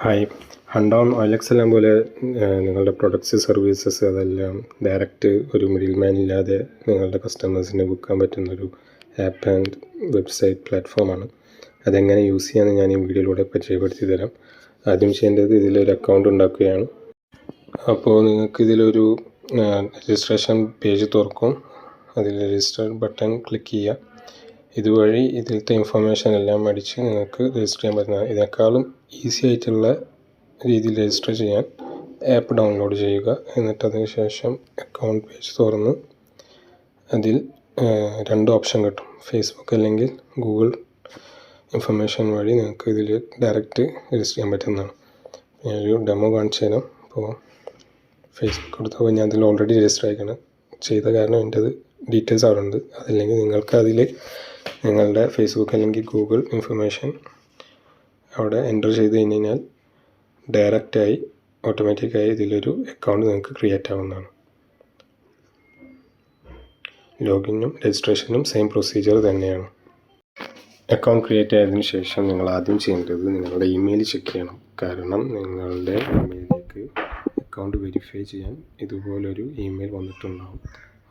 Hi, ഹണ്ടോൺ OLX എല്ലാം പോലെ നിങ്ങളുടെ പ്രൊഡക്ട്സ് സർവീസസ് അതെല്ലാം ഡയറക്റ്റ് ഒരു മിഡിൽ മാൻ ഇല്ലാതെ നിങ്ങളുടെ കസ്റ്റമേഴ്സിന് വിൽക്കാൻ പറ്റുന്നൊരു ആപ്പ് ആൻഡ് വെബ്സൈറ്റ് പ്ലാറ്റ്ഫോമാണ്. അതെങ്ങനെ യൂസ് ചെയ്യാമെന്ന് ഞാൻ ഈ വീഡിയോയിലൂടെ പരിചയപ്പെടുത്തി തരാം. ആദ്യം ചെയ്യേണ്ടത് ഇതിലൊരു അക്കൗണ്ട് ഉണ്ടാക്കുകയാണ്. അപ്പോൾ നിങ്ങൾക്ക് ഇതിലൊരു രജിസ്ട്രേഷൻ പേജ് തുറക്കും. അതിൽ രജിസ്റ്റർ ബട്ടൺ ക്ലിക്ക് ചെയ്യുക. ഇതുവഴി ഇതിലത്തെ ഇൻഫർമേഷൻ എല്ലാം അടിച്ച് നിങ്ങൾക്ക് രജിസ്റ്റർ ചെയ്യാൻ പറ്റുന്നതാണ്. ഇതിനേക്കാളും ഈസി ആയിട്ടുള്ള രീതിയിൽ രജിസ്റ്റർ ചെയ്യാൻ ആപ്പ് ഡൗൺലോഡ് ചെയ്യുക. എന്നിട്ട് അതിന് ശേഷം അക്കൗണ്ട് പേജ് തുറന്ന് അതിൽ രണ്ട് ഓപ്ഷൻ കിട്ടും. ഫേസ്ബുക്ക് അല്ലെങ്കിൽ ഗൂഗിൾ ഇൻഫർമേഷൻ വഴി നിങ്ങൾക്ക് ഇതിൽ ഡയറക്റ്റ് രജിസ്റ്റർ ചെയ്യാൻ പറ്റുന്നതാണ്. ഞാനൊരു ഡെമോ കാണിച്ചു തരാം. അപ്പോൾ ഫേസ്ബുക്ക് എടുത്തപ്പോൾ ഞാൻ അതിൽ ഓൾറെഡി രജിസ്റ്റർ ആയിക്കണം ചെയ്ത കാരണം എൻ്റെ അത് ഡീറ്റെയിൽസ് അവിടെ ഉണ്ട്. അതല്ലെങ്കിൽ നിങ്ങൾക്ക് അതിൽ നിങ്ങളുടെ ഫേസ്ബുക്ക് അല്ലെങ്കിൽ ഗൂഗിൾ ഇൻഫർമേഷൻ അവിടെ എൻ്റർ ചെയ്ത് കഴിഞ്ഞാൽ ഡയറക്റ്റായി ഓട്ടോമാറ്റിക്കായി ഇതിലൊരു അക്കൗണ്ട് നിങ്ങൾക്ക് ക്രിയേറ്റ് ആവുന്നതാണ്. ലോഗിനും രജിസ്ട്രേഷനും സെയിം പ്രൊസീജിയർ തന്നെയാണ്. അക്കൗണ്ട് ക്രിയേറ്റ് ആയതിനു ശേഷം നിങ്ങൾ ആദ്യം ചെയ്യേണ്ടത് നിങ്ങളുടെ ഇമെയിൽ ചെക്ക് ചെയ്യണം. കാരണം നിങ്ങളുടെ ഇമെയിലേക്ക് അക്കൗണ്ട് വെരിഫൈ ചെയ്യാൻ ഇതുപോലൊരു ഇമെയിൽ വന്നിട്ടുണ്ടാകും.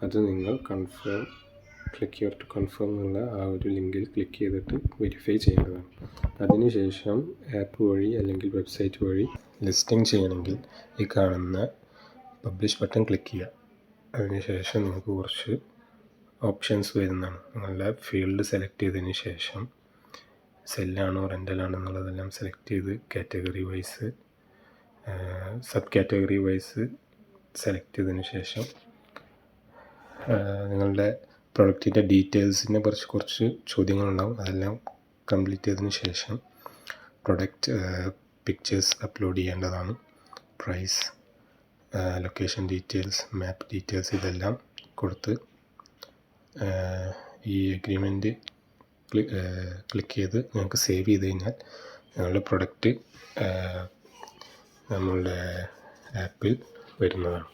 അത് നിങ്ങൾ ക്ലിക്ക് ഹിയർ ടു കൺഫേം എന്നുള്ള ആ ഒരു ലിങ്കിൽ ക്ലിക്ക് ചെയ്തിട്ട് വെരിഫൈ ചെയ്യേണ്ടതാണ്. അതിനുശേഷം ആപ്പ് വഴി അല്ലെങ്കിൽ വെബ്സൈറ്റ് വഴി ലിസ്റ്റിംഗ് ചെയ്യണമെങ്കിൽ ഈ കാണുന്ന പബ്ലിഷ് ബട്ടൺ ക്ലിക്ക് ചെയ്യുക. അതിനുശേഷം നിങ്ങൾക്ക് കുറച്ച് ഓപ്ഷൻസ് വരുന്നതാണ്. നിങ്ങളുടെ ഫീൽഡ് സെലക്ട് ചെയ്തതിന് ശേഷം സെല്ലാണോ റെൻ്റലാണോ എന്നുള്ളതെല്ലാം സെലക്ട് ചെയ്ത് category wise sub category wise select ചെയ്തതിന് ശേഷം നിങ്ങളുടെ പ്രൊഡക്റ്റിൻ്റെ ഡീറ്റെയിൽസിനെ കുറിച്ച് കുറച്ച് ചോദ്യങ്ങളുണ്ടാവും. അതെല്ലാം കംപ്ലീറ്റ് ചെയ്തതിന് ശേഷം പ്രൊഡക്റ്റ് പിക്ചേഴ്സ് അപ്ലോഡ് ചെയ്യേണ്ടതാണ്. പ്രൈസ്, ലൊക്കേഷൻ ഡീറ്റെയിൽസ്, മാപ്പ് ഡീറ്റെയിൽസ് ഇതെല്ലാം കൊടുത്ത് ഈ അഗ്രിമെൻറ്റ് ക്ലിക്ക് ചെയ്ത് നിങ്ങൾക്ക് സേവ് ചെയ്ത് കഴിഞ്ഞാൽ നിങ്ങളുടെ പ്രൊഡക്റ്റ് നമ്മളുടെ ആപ്പിൽ വരുന്നതാണ്.